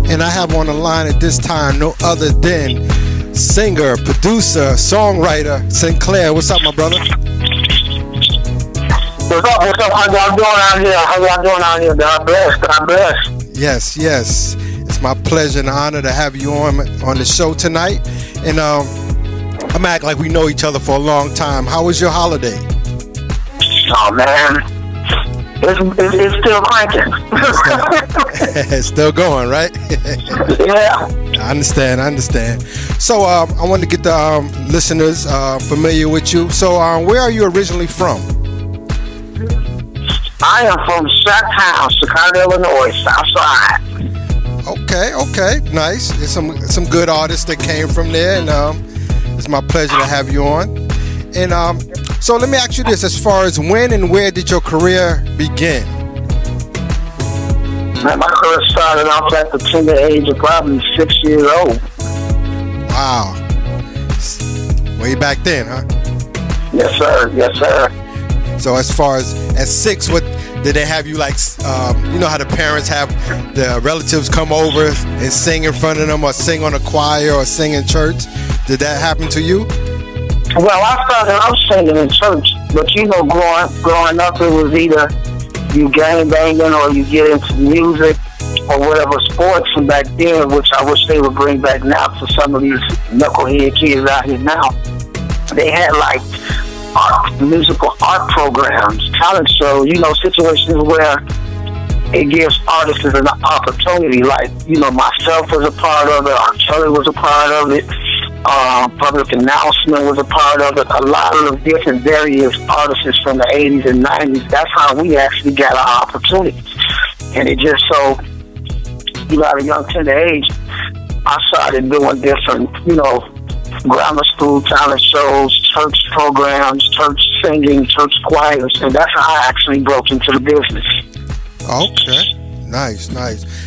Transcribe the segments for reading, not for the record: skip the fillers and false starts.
And I have on the line at this time no other than singer, producer, songwriter, Sinclair. What's up, my brother? What's up? What's up? How y'all doing out here? How y'all doing out here? God bless. God bless. Yes, yes. It's my pleasure and honor to have you on the show tonight. And I'm acting like we know each other for a long time. How was your holiday? Oh, man. It's still cranking. It's still going, right? Yeah. I understand. So I wanted to get the listeners familiar with you. So where are you originally from? I am from Sacktown, Chicago, Illinois, South Side. Okay, nice. There's some good artists that came from there, and it's my pleasure to have you on. And so let me ask you this: as far as when and where did your career begin? Man, my career started off at the tender age of probably 6 years old. Wow, way back then, huh? Yes, sir. Yes, sir. So as far as at 6, what did they have you like? You know how the parents have the relatives come over and sing in front of them, or sing on a choir, or sing in church? Did that happen to you? Well, I started out singing in church, but you know, growing up, it was either you gang banging or you get into music or whatever sports. And back then, which I wish they would bring back now to some of these knucklehead kids out here now, they had like musical art programs, talent shows, you know, situations where it gives artists an opportunity. Like, you know, myself was a part of it, R. Kelly was a part of it, Public Announcement was a part of it, a lot of the different various artists from the 80s and 90s. That's how we actually got our opportunities. And it just so, you know, at a young tender age, I started doing different, you know, grammar school talent shows, church programs, church singing, church choirs, and that's how I actually broke into the business. Okay, nice.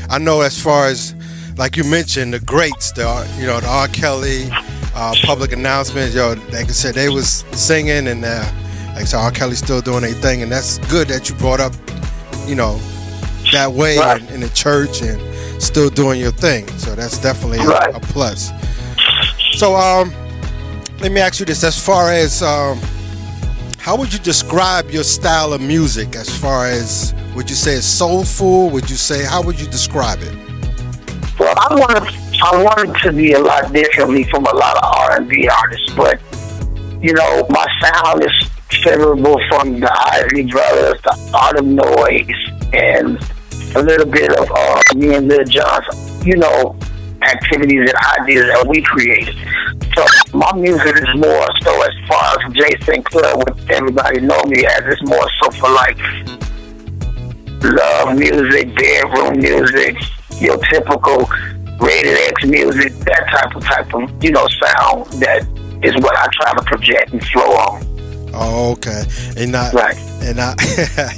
I know as far as, like you mentioned, the greats, the R. Kelly, Public Announcements, like I said, they was singing, and like I said, R. Kelly's still doing their thing, and that's good that you brought up, you know, that way right. in the church and still doing your thing. So that's definitely right. a plus. So let me ask you this: as far as how would you describe your style of music? As far as, would you say it's soulful? Would you say, how would you describe it? Well, I wanted to be a lot differently from a lot of R&B artists, but you know, my sound is favorable from the Isley Brothers, the Art of Noise, and a little bit of me and Lil Jon's, you know, activities and ideas that we created. So my music is more so, as far as Jay Sinclair, what everybody know me as, it's more so for like love music, bedroom music, your typical rated X music, that type of you know, sound. That is what I try to project and flow on. Oh, okay. And right. And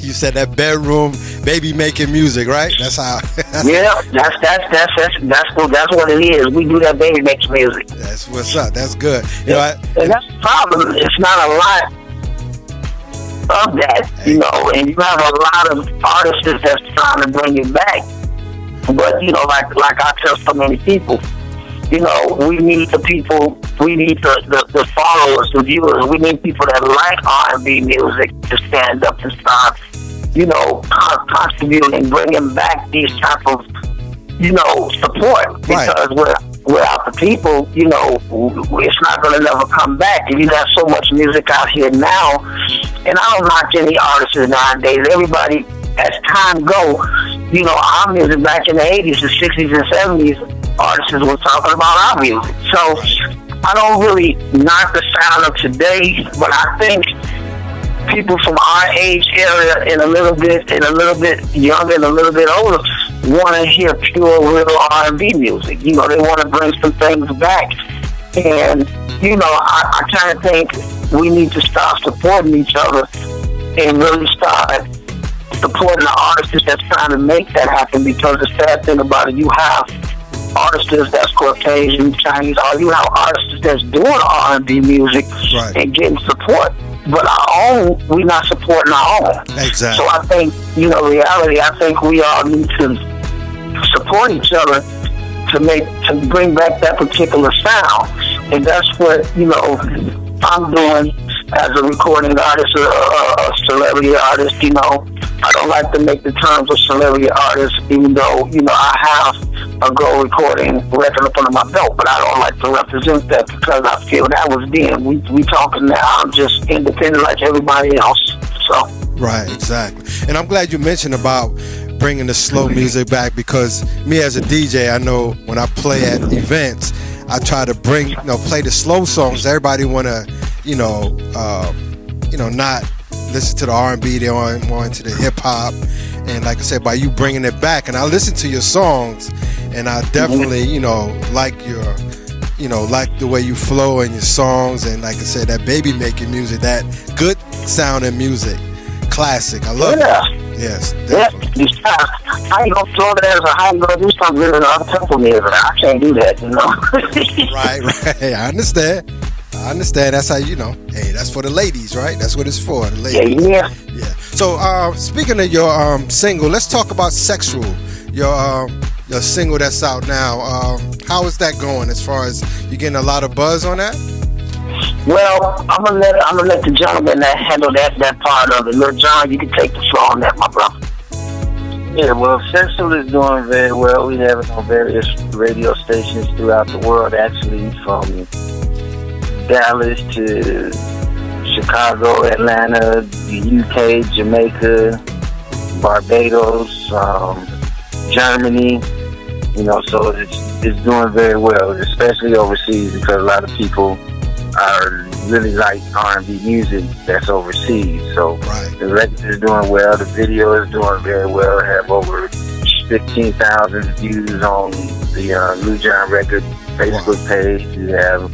you said that bedroom baby making music, right? That's how. Yeah, that's what it is. We do that baby making music. That's what's up. That's good. You know, and that's the problem. It's not a lot of that, you know. And you have a lot of artists that's trying to bring it back. But you know, like I tell so many people, you know, we need the people, we need the followers, the viewers, we need people that like R&B music to stand up and start, you know, contributing, bringing back these type of, you know, support. Because without the people, you know, it's not going to never come back. And you got so much music out here now, and I don't knock any artists nowadays. Everybody, as time go, you know, our music back in the 80s, the 60s and 70s, artists were talking about our music. So I don't really knock the sound of today, but I think people from our age area and a little bit younger and a little bit older want to hear pure, real R&B music. You know, they want to bring some things back. And, you know, I kind of think we need to start supporting each other and really start supporting the artists that's trying to make that happen. Because the sad thing about it, you have artists that's Caucasian, Chinese, or you have artists that's doing R&B music right. and getting support. But our own, we're not supporting our own. Exactly. So I think, you know, reality, I think we all need to support each other to bring back that particular sound, and that's what I'm doing as a recording artist, a celebrity artist. I don't like to make the terms of celebrity artist, even though I have a gold recording record up under my belt, but I don't like to represent that because I feel that was then. We talking now. I'm just independent like everybody else. So. Right, exactly. And I'm glad you mentioned about bringing the slow music back, because me as a DJ, I know when I play at events, I try to play the slow songs. Everybody want to, not listen to the R&B. They want more into the hip hop. And like I said, by you bringing it back, and I listen to your songs, and I definitely, like your, like the way you flow in your songs, and like I said, that baby making music, that good sounding music, classic. I love it. Yes, definitely. Yeah, I ain't gonna throw that as a high girl. Do something really up-tempo music. I can't do that, Right. I understand. That's how hey, that's for the ladies, right? That's what it's for, the ladies. Yeah. So, speaking of your single, let's talk about Sexual. Your single that's out now. How is that going? As far as you getting a lot of buzz on that? Well, I'm gonna let the gentleman that handle that part of it. Little John, you can take the floor on that, my brother. Yeah, well, Sexual is doing very well. We have it on various radio stations throughout the world, actually, from Dallas to Chicago, Atlanta, the UK, Jamaica, Barbados, Germany. So it's doing very well, especially overseas, because a lot of people are really like R&B music that's overseas. So The record is doing well. The video is doing very well. I have over 15,000 views on the Lou John Record Facebook page. We have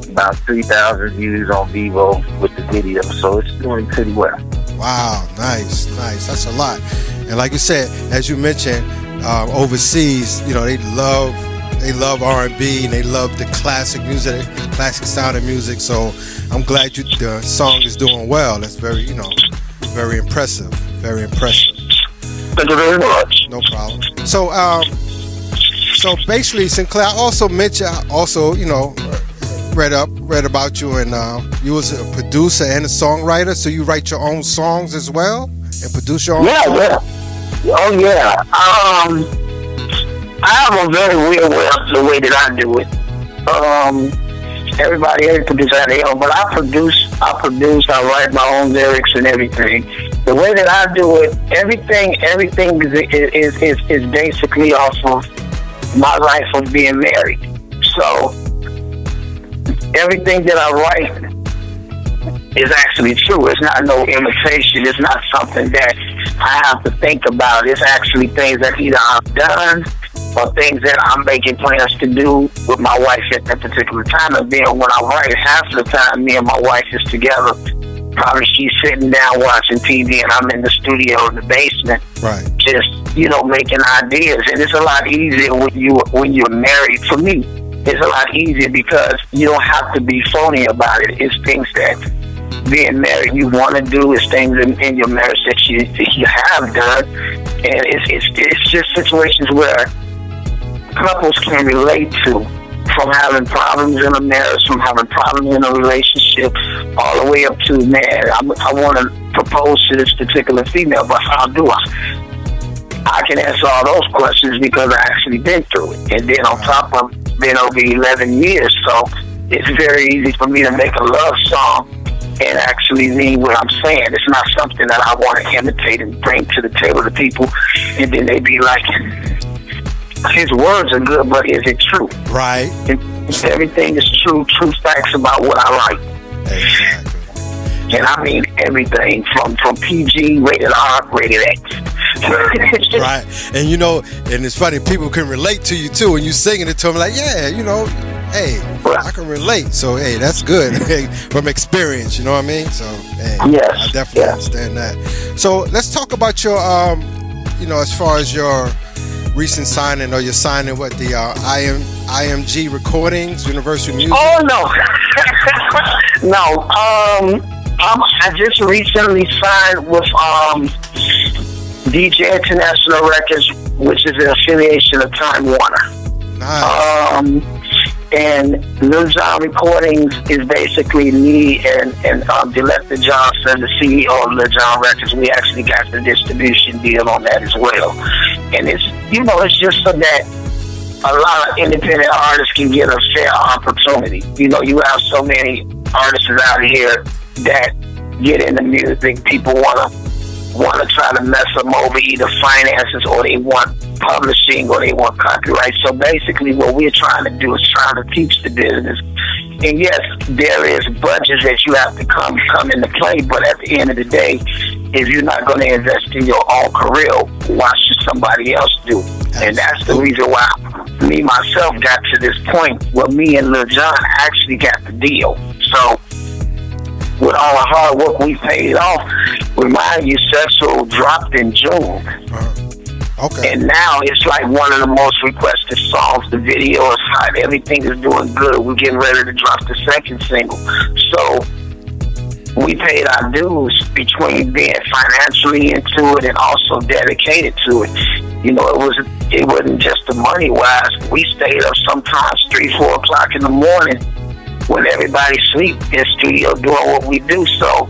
about 3,000 views on Vivo with the video. So it's doing pretty well. Wow, nice. That's a lot. And like you said, as you mentioned, overseas, they love R&B, and they love the classic music, classic sounding music. So I'm glad the song is doing well. That's very, very impressive. Very impressive. Thank you very much. No problem. So basically, Sinclair, I also mentioned, read about you, and you was a producer and a songwriter. So you write your own songs as well and produce your own songs? Yeah. Oh yeah. I have a very weird way of the way that I do it. Every producer has their own, but I produce, I write my own lyrics and everything. The way that I do it, everything is basically off of my life of being married. So everything that I write is actually true. It's not no imitation. It's not something that I have to think about. It's actually things that either I've done or things that I'm making plans to do with my wife at that particular time. And then when I write, half of the time me and my wife is together. Probably she's sitting down watching TV and I'm in the studio in the basement. Right. Just, making ideas. And it's a lot easier when you're married. For me, it's a lot easier because you don't have to be phony about it. It's things that being married you want to do. It's things in your marriage that you have done. And it's just situations where couples can relate to, from having problems in a marriage, from having problems in a relationship, all the way up to, man, I want to propose to this particular female, but how do I? I can answer all those questions because I actually been through it. And then on top of being over 11 years, so it's very easy for me to make a love song and actually mean what I'm saying. It's not something that I want to imitate and bring to the table to people, and then they be like, his words are good, but is it true? Right. Everything is true facts about what I write. Exactly. And I mean everything from PG, rated R, rated X. Right. And and it's funny, people can relate to you too when you singing it to them, like, yeah, hey, I can relate. So, hey, that's good. From experience, you know what I mean? So, hey, yes, I definitely understand that. So, let's talk about your, as far as your recent signing, or your signing with the IMG Recordings, Universal Music. Oh, no. No. I just recently signed with DJ International Records, which is an affiliation of Time Warner. Nice. And Lil Jon Recordings is basically me and Director Johnson, the CEO of Lil Jon Records. We actually got the distribution deal on that as well. And it's, it's just so that a lot of independent artists can get a fair opportunity. You have so many artists out here that get into music. People want to try to mess them over, either finances, or they want publishing, or they want copyright. So basically what we're trying to do is trying to teach the business. And yes, there is budgets that you have to come into play, but at the end of the day, if you're not going to invest in your own career, why should somebody else do? And that's the reason why me, myself, got to this point where me and Lil Jon actually got the deal. So with all the hard work we paid off, remind you, Sexual dropped in June. Okay. And now it's like one of the most requested songs. The video is hot. Everything is doing good. We're getting ready to drop the second single. So we paid our dues between being financially into it and also dedicated to it. It wasn't just the money wise. We stayed up sometimes 3-4 o'clock in the morning when everybody sleep in studio doing what we do. So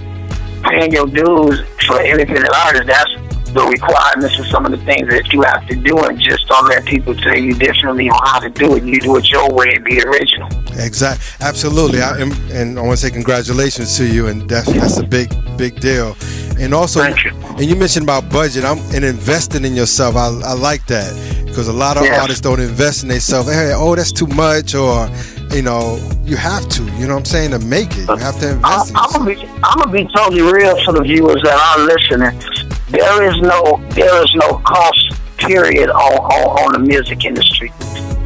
paying your dues for an independent artist, that's the requirements of some of the things that you have to do, and just don't let people tell you differently on how to do it. You do it your way and be original. Exactly, absolutely. And I want to say congratulations to you, and that's a big deal. And also, thank you. And you mentioned about budget and investing in yourself. I like that, because a lot of artists don't invest in themselves. Hey, that's too much, or you have to. You know what I'm saying? To make it, you have to invest in yourself. I'm gonna be totally real for the viewers that are listening. There is no cost period on the music industry.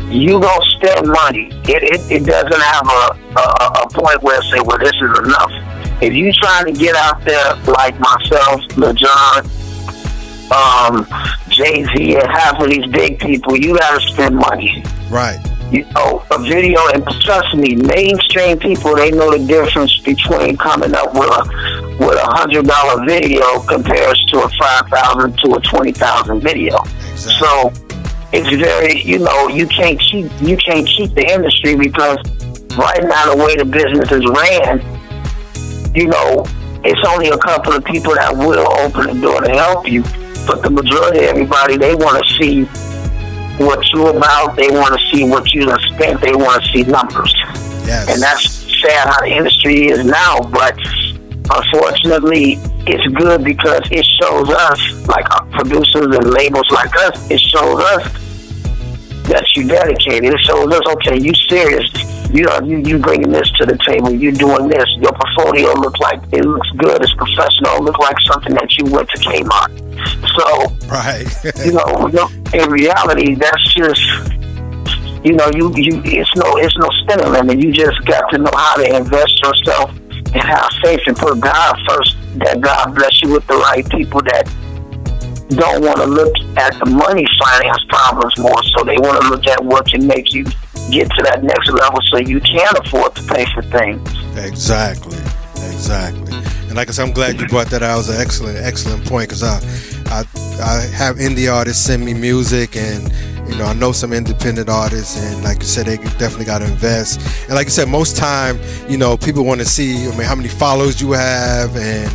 You gonna spend money. It doesn't have a point where say, well, this is enough. If you trying to get out there like myself, Lil Jon, Jay-Z, and half of these big people, you gotta spend money. Right. A video, and trust me, mainstream people, they know the difference between coming up with a $100 video compares to a $5,000 to a $20,000 video. Exactly. So it's very, you can't cheat the industry, because right now the way the business is ran, it's only a couple of people that will open the door to help you, but the majority of everybody, they want to see what you're about. They want to see what you done spent. They want to see numbers. Yes. And that's sad how the industry is now, but unfortunately, it's good because it shows us, like producers and labels like us, it shows us that you dedicated. It shows us, okay, you serious. You bringing this to the table. You doing this. Your portfolio looks good. It's professional. It looks like something that you went to Kmart. So, right. In reality, that's just, it's no spinning limit. You just got to know how to invest yourself and have faith and put God first. That God bless you with the right people that don't want to look at the money finance problems more, so they want to look at what can make you get to that next level so you can afford to pay for things. Exactly. And like I said, I'm glad you brought that out. It was an excellent point, because I have indie artists send me music, and I know some independent artists, and like you said, they definitely got to invest. And like I said, most time, people want to see, how many followers you have, and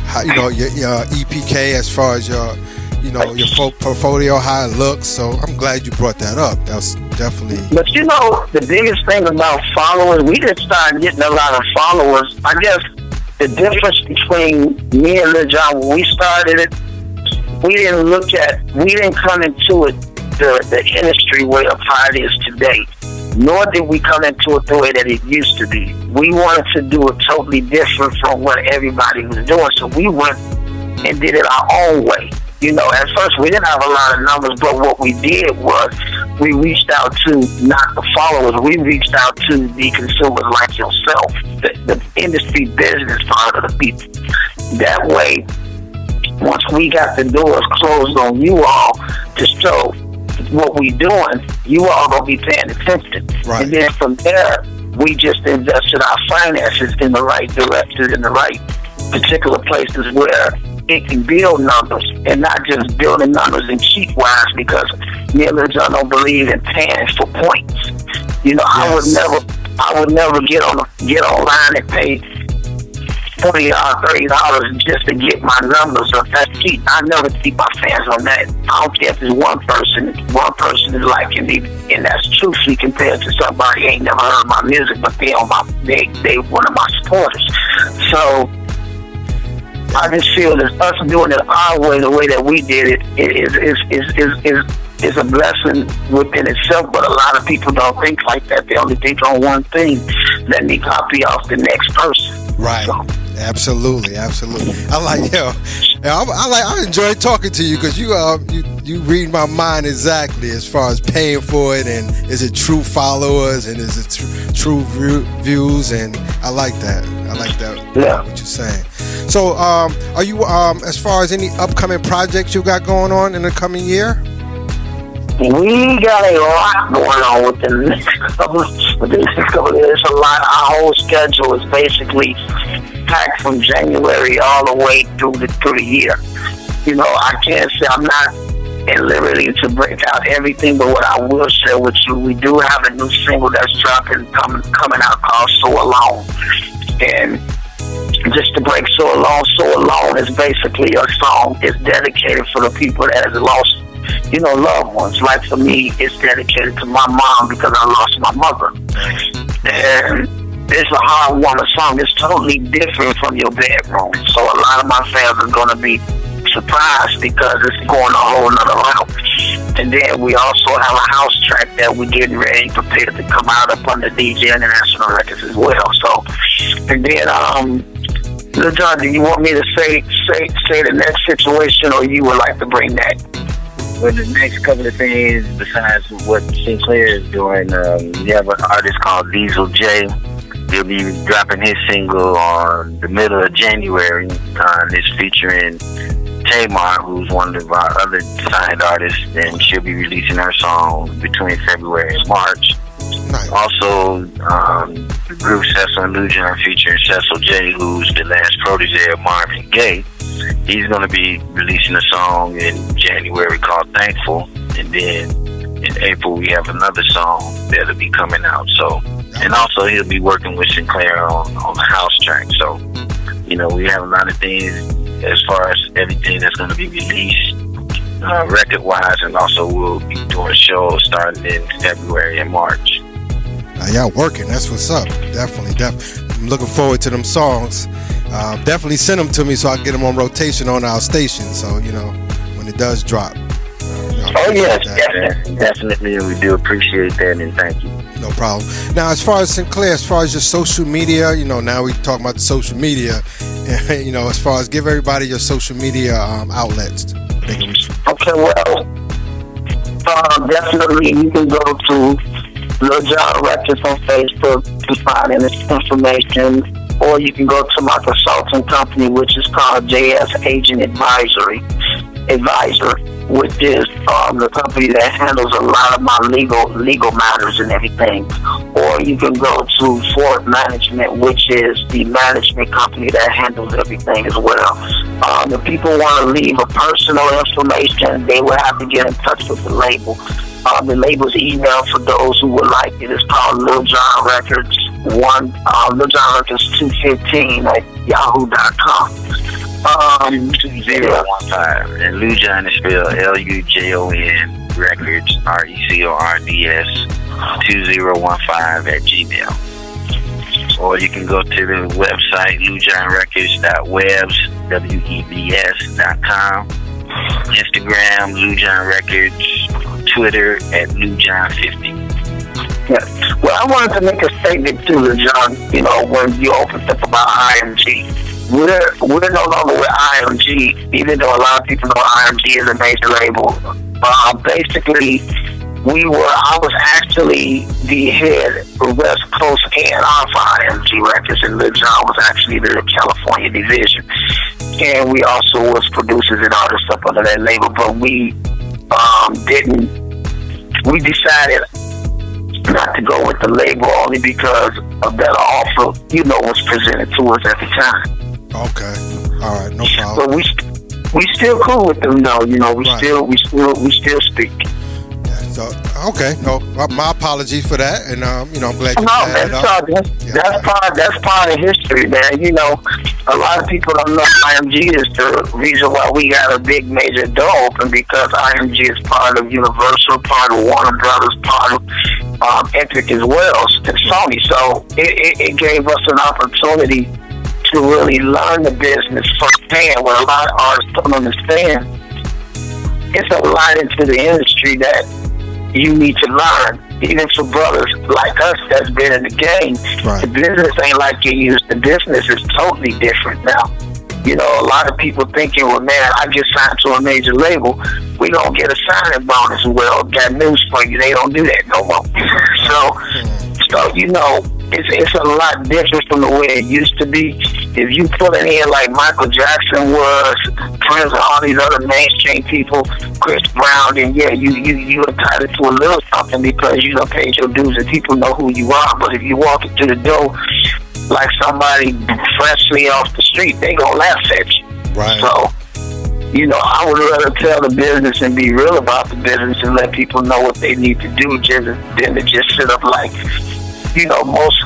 how, your EPK as far as your portfolio, how it looks. So I'm glad you brought that up. That's definitely. But the biggest thing about followers, we didn't start getting a lot of followers. I guess the difference between me and Lil Jon, when we started it, we didn't come into it the industry way of how it is today. Nor did we come into it the way that it used to be. We wanted to do it totally different from what everybody was doing. So we went and did it our own way. At first we didn't have a lot of numbers, but what we did was we reached out to not the followers, we reached out to the consumers like yourself, the industry business part of the people. That way, once we got the doors closed on you all to show what we doing, you all gonna be paying attention. Right. And then from there, we just invested our finances in the right direction, in the right particular places where it can build numbers and not just building numbers in cheap wise, because me and Lil Jon don't believe in paying for points. You know, Yes. I would never get online and pay $20 or $30 just to get my numbers up. That's cheap. I never keep my fans on that. I don't care if it's one person is liking me, and that's truthfully compared to somebody ain't never heard my music, but they one of my supporters. So I just feel that us doing it our way, the way that we did it, is a blessing within itself. But a lot of people don't think like that. They only think on one thing. Let me copy off the next person. Right. So, Absolutely. I like, I enjoy talking to you, because you read my mind exactly as far as paying for it, and is it true followers, and is it true views, and I like that. Yeah. What you're saying. So, are you as far as any upcoming projects you got going on in the coming year? we got a lot going on within the next couple of years. It's a lot. Our whole schedule is basically packed from January all the way through the year. You know, I can't say I'm not at liberty to break out everything, but what I will share with you, we do have a new single that's dropping, coming out called So Alone. And just to break So Alone is basically a song. It's dedicated for the people that have lost, loved ones. Like for me, it's dedicated to my mom because I lost my mother. And it's a heartwarming song. It's totally different from your bedroom. So a lot of my fans are going to be surprised because it's going a whole nother route. And then we also have a house track that we're getting ready, prepared to come out up under DJ International Records as well. So, and then, Lil Jon, do you want me to say the next situation, or you would like to bring that? Well, the next couple of things, besides what Sinclair is doing, we have an artist called Diesel J. He'll be dropping his single on the middle of January. It's featuring Tamar, who's one of our other signed artists, and she'll be releasing her song between February and March. Nice. Also, the group Cecil and Lil Jon featuring Cecil J, who's the last protege of Marvin Gaye. He's going to be releasing a song in January called Thankful, and then in April we have another song that'll be coming out. So, and also he'll be working with Sinclair on the house track. So, we have a lot of things as far as everything that's going to be released record-wise, and also we'll be doing shows starting in February and March. Y'all working. That's what's up. Definitely. I'm looking forward to them songs. Definitely send them to me so I can get them on rotation on our station. So, when it does drop. Oh, yes, definitely. We do appreciate that, and thank you. No problem. Now, as far as Sinclair, as far as your social media, now we talking about the social media, as far as give everybody your social media outlets. Okay, well, definitely you can go to Lil Jon Records on Facebook to find any information, or you can go to my consulting company, which is called JS Agent Advisor, which is the company that handles a lot of my legal matters and everything. Or you can go to Ford Management, which is the management company that handles everything as well. If people want to leave a personal information, they will have to get in touch with the label. The label's email, for those who would like it, is called Lil Jon Records Lil Jon Records 215 at yahoo.com. 2015, and Lil Jon is spelled LUJON Records RECORDS 2015 at Gmail. Or you can go to the website LilJonRecords.webs.com, Instagram Lil Jon Records, Twitter at LilJon50. Yeah. Well, I wanted to make a statement too, Lil Jon. When you opened up about IMG, we're no longer with IMG, even though a lot of people know IMG is a major label. Basically, I was actually the head West Coast A&R for IMG Records, and Lil Jon was actually the California division. And we also was producers and all this stuff under that label, but we decided not to go with the label only because a better offer, was presented to us at the time. Okay. All right. No problem. we still cool with them though. You know, we still speak. So okay, no, my apologies for that, and you know, I'm glad you that's part of history, man. You know, a lot of people don't know IMG is the reason why we got a big major door open, because IMG is part of Universal, part of Warner Brothers, part of Epic as well, and Sony. So it gave us an opportunity to really learn the business firsthand. What a lot of artists don't understand, it's a lot into the industry that you need to learn, even for brothers like us that's been in the game. The business ain't like you used. The business is totally different now. You know, a lot of people thinking, well, man, I get signed to a major label, we gonna get a signing bonus. Well, got news for you, they don't do that no more. So you know, it's a lot different from the way it used to be. If you put it in like Michael Jackson was, Prince, and all these other mainstream people, Chris Brown, then yeah, you entitled to a little something because you done paid your dues and people know who you are. But if you walk into the door like somebody freshly off the street, they gonna laugh at you. So, you know, I would rather tell the business and be real about the business and let people know what they need to do than to just sit up like, you know, most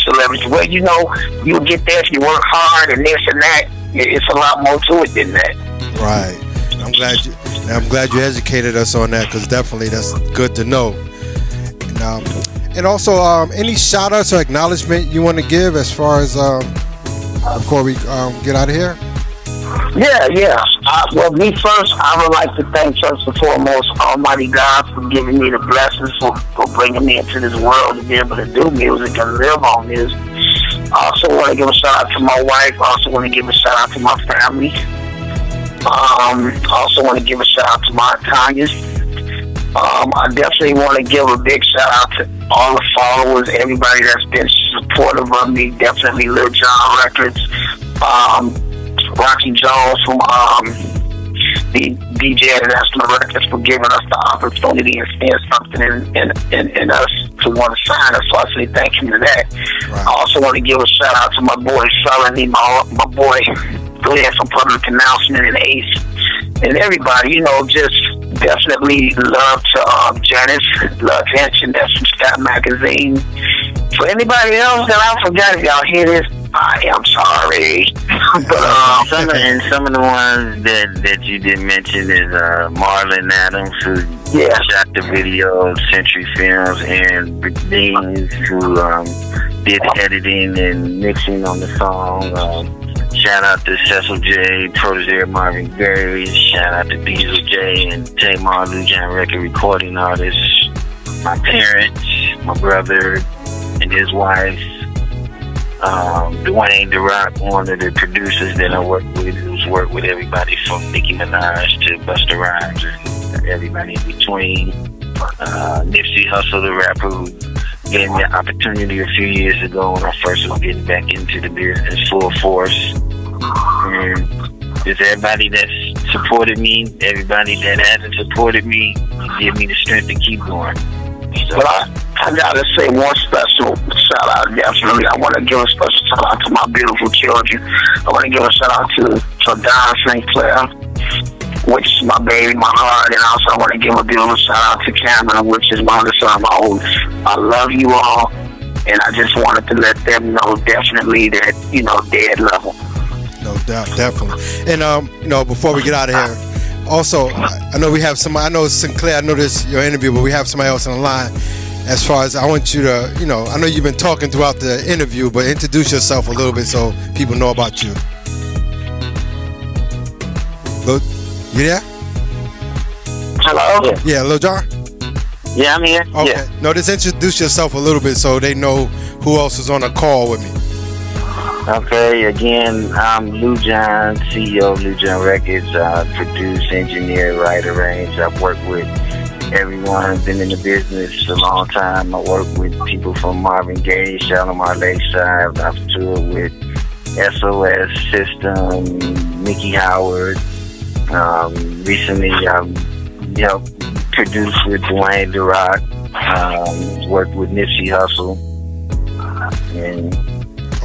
celebrities. Well, you know, you'll get there if you work hard and this and that. It's a lot more to it than that. Right. I'm glad you educated us on that, because definitely that's good to know. And also, any shout outs or acknowledgement you want to give as far as before we get out of here? Yeah. Well, me first, I would like to thank first and foremost Almighty God for giving me the blessings, for bringing me into this world to be able to do music and live on this. I also want to give a shout out to my wife. I also want to give a shout out to my family. I also want to give a shout out to my Tanyas. I definitely want to give a big shout out to all the followers, everybody that's been supportive of me. Definitely Lil Jon Records, Rocky Jones from the DJ International Records for giving us the opportunity and seeing something in us to want to sign us. So I say thank you to that. I also want to give a shout out to my boy Felony, my boy Glenn from Public Announcement, and Ace, and everybody. You know, just definitely love to Janice, love to That's from Scott Magazine. For anybody else that I forgot, if y'all hear this, I am sorry. But some of the ones that you didn't mention is Marlon Adams, who shot the video, Century Films, and Rick Deans, who did editing and mixing on the song. Shout out to Cecil J, protege Marvin Gaye. Shout out to Diesel J and Tamar Lujan, record recording artist. My parents, my brother, and his wife. Dwayne The Rock, one of the producers that I work with, who's worked with everybody from Nicki Minaj to Busta Rhymes and everybody in between. Nipsey Hussle, the rapper, who gave me the opportunity a few years ago when I first was getting back into the business full force. And just everybody that's supported me, everybody that hasn't supported me, give me the strength to keep going. So, but I gotta say one special shout out. Definitely, I want to give a special shout out to my beautiful children. I want to give a shout out to Don Sinclair, which is my baby, my heart, and also I want to give a beautiful shout out to Cameron, which is my other son, my oldest. I love you all, and I just wanted to let them know definitely that, you know, dead level. No doubt, definitely. And you know, before we get out of here, also, I know we have somebody. I know it's Sinclair. I know this is your interview, but we have somebody else on the line. As far as I want you to, you know, I know you've been talking throughout the interview, but introduce yourself a little bit so people know about you. You there? Hello? Yeah, Lil Jon? Yeah, I'm here. Okay. Yeah. No, just introduce yourself a little bit so they know who else is on the call with me. Okay, again, I'm Lil Jon, CEO of Lil Jon Records. I produce, engineer, write, arrange. I've worked with everyone, been in the business a long time. I work with people from Marvin Gaye, Shalimar Lakeside. I've toured with SOS System, Mickey Howard. Recently, produced with Dwayne The Rock. Worked with Nipsey Hussle and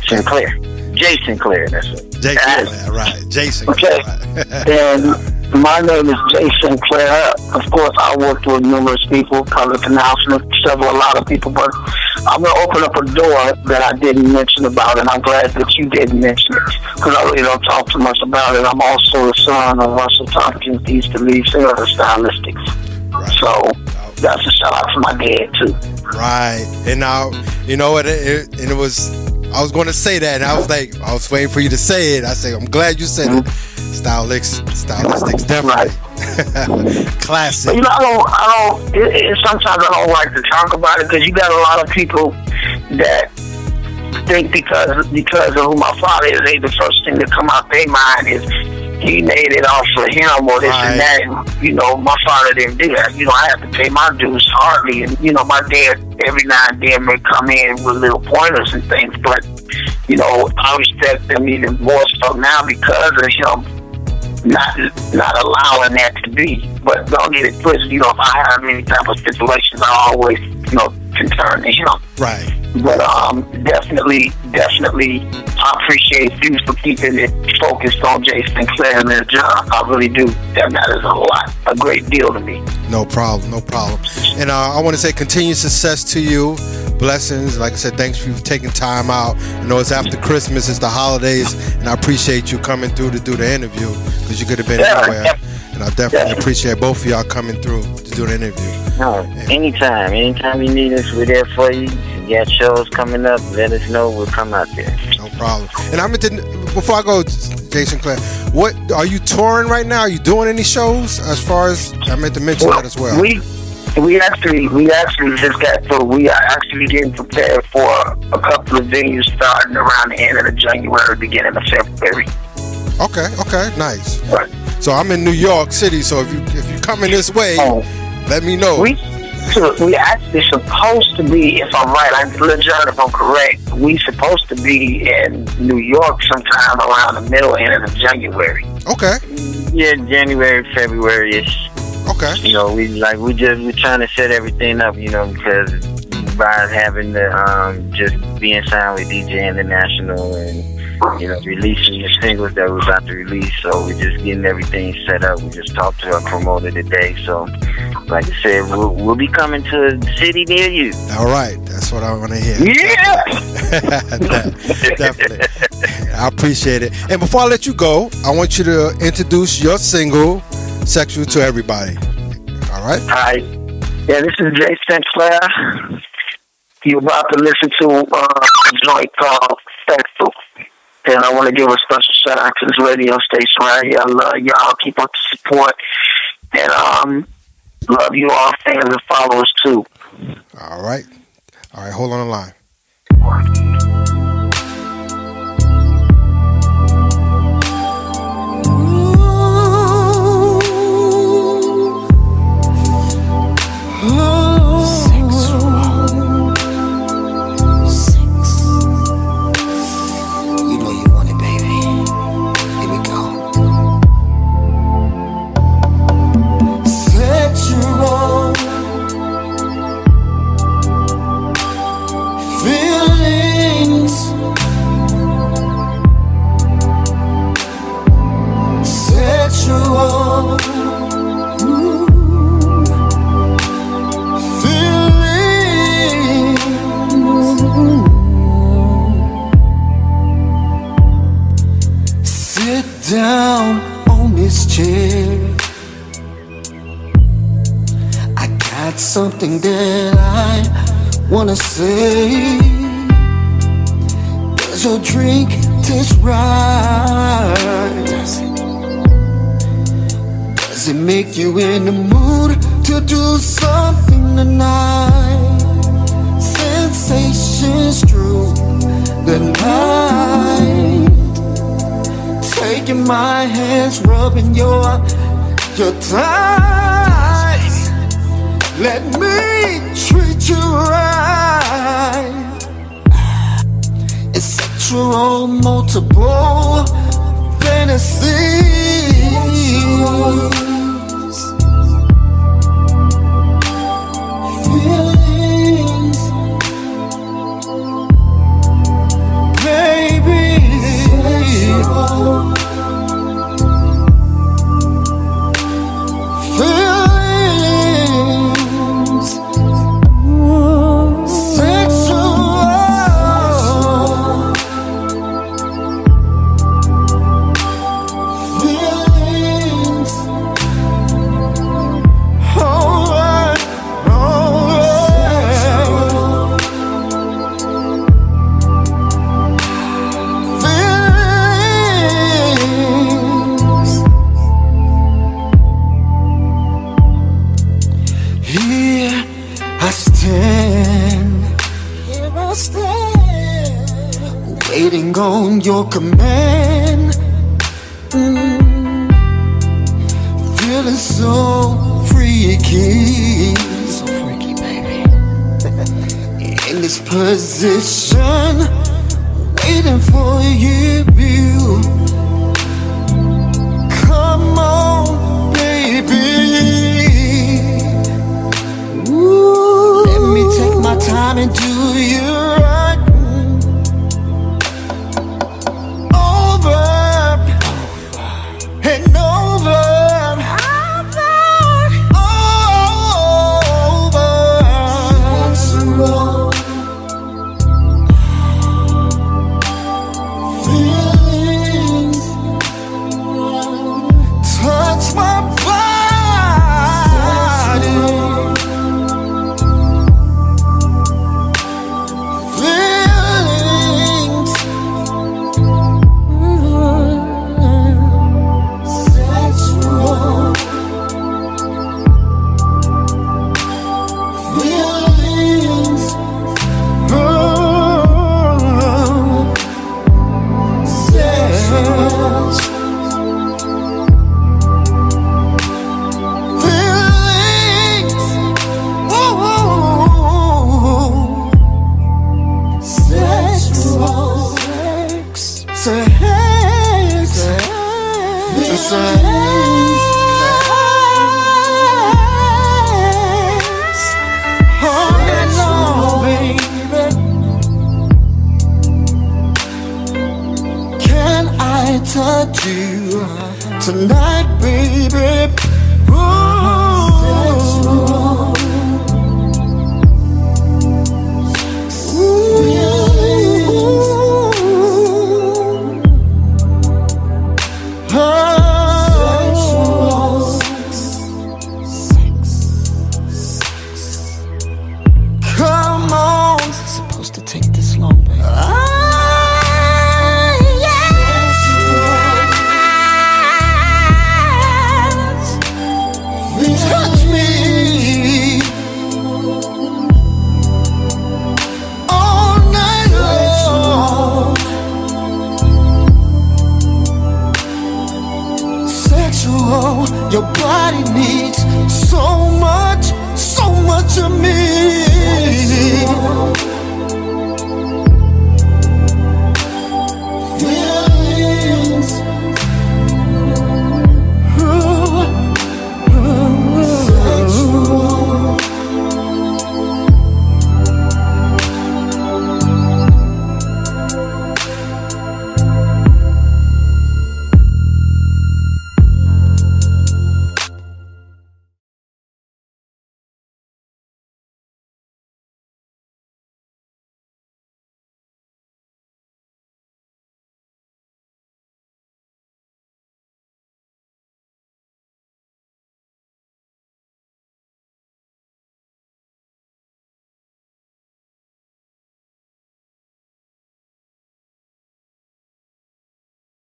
Sinclair. Jay Sinclair, that's it. Jay Sinclair, right. Jay Sinclair. Okay. And my name is Jay Sinclair. Of course, I worked with numerous people, public announcements, a lot of people, but I'm going to open up a door that I didn't mention about, and I'm glad that you didn't mention it, because I really don't talk too much about it. I'm also the son of Russell Tompkins, the East Leaf singer of Stylistics. Right. So that's a shout out to my dad, too. Right. And now, you know what, it was, I was going to say that, and I was waiting for you to say it. I say, I'm glad you said it. Stylistics, definitely. Right. Classic. But, you know, sometimes I don't like to talk about it, because you got a lot of people that think because of who my father is, the first thing that come out their mind is he made it all for him or this and that. And, you know, my father didn't do that. You know, I have to pay my dues hardly. And, you know, my dad every now and then may come in with little pointers and things. But, you know, I respect them even more so now because of him not allowing that to be. But don't get it twisted. You know, if I have any type of situations, I always, you know, can turn to him. Right. But definitely, I appreciate you for keeping it focused on Jay Sinclair and his job. I really do. That matters a great deal to me. No problem. And I want to say continued success to you. Blessings. Like I said, thanks for taking time out. I know it's after Christmas, it's the holidays, and I appreciate you coming through to do the interview, because you could have been anywhere. And I definitely appreciate both of y'all coming through to do the interview. No, anytime you need us, we're there for you. You got shows coming up, let us know, we'll come out there. No problem. And before I go, Jay Sinclair, what are you touring right now? Are you doing any shows? As far as I meant to mention that as well. We actually just got through. We are actually getting prepared for a couple of venues starting around the end of January, beginning of February. Okay, nice. Right. So I'm in New York City. So if you coming this way, let me know. We actually supposed to be, if I'm right, I'm legit if I'm correct. We supposed to be in New York sometime around the middle end of January. Okay. Yeah, January, February-ish. Okay. You know, we're trying to set everything up, you know, because by having the just being signed with DJ International and, you know, releasing the singles that we're about to release, so we're just getting everything set up. We just talked to our promoter today, so like I said, we'll be coming to a city near you. All right, that's what I want to hear. Yeah. Definitely. I appreciate it. And before I let you go, I want you to introduce your single, Sexual, to everybody. All right? Hi. Yeah, this is Jay Sinclair. You're about to listen to a joint called Sexual. And I want to give a special shout out to this radio station right here. I love y'all. Keep up the support. And love you all, fans and followers too. All right, hold on the line. Down on this chair, I got something that I wanna say. Does your drink taste right? Does it make you in the mood to do something tonight? Sensations through the night, taking my hands, rubbing your thighs. Let me treat you right. It's sexual, multiple fantasies. Feelings, baby. stand. Here I stand, waiting on your command. Feeling so freaky, baby. In this position, waiting for you. Come on, baby. Ooh, let me take my time and do you right. Over and over. Touch you tonight.